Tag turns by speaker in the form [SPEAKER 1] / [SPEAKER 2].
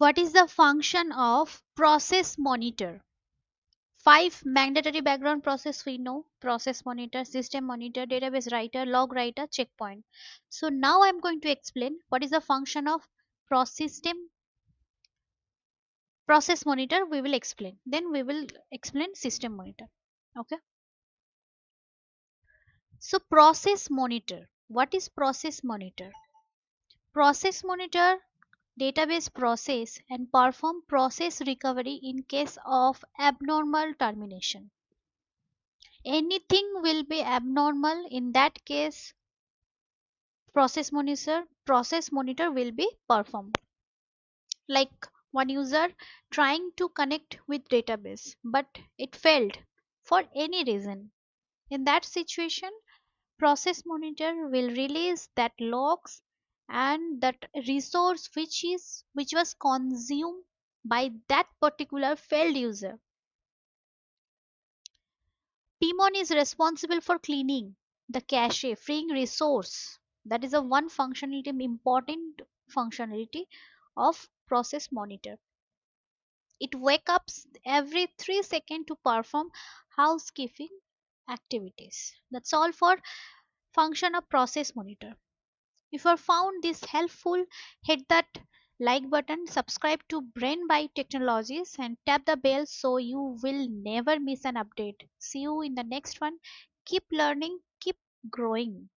[SPEAKER 1] What is the function of process monitor? Five mandatory background process we know: process monitor, system monitor, database writer, log writer, checkpoint. So now I'm going to explain what is the function of process monitor. We will explain. Then we will explain system monitor. Okay. So process monitor. What is process monitor? Process monitor database process and perform process recovery in case of abnormal termination. Anything will be abnormal, in that case process monitor will be performed. Like one user trying to connect with database but it failed for any reason. In that situation, process monitor will release that logs and that resource which was consumed by that particular failed user. PMON is responsible for cleaning the cache, freeing resource. That is a one functionality, important functionality of process monitor. It wakes up every 3 seconds to perform housekeeping activities. That's all for function of process monitor. If you found this helpful, hit that like button, subscribe to Brainbyte Technologies, and tap the bell so you will never miss an update. See you in the next one. Keep learning, keep growing.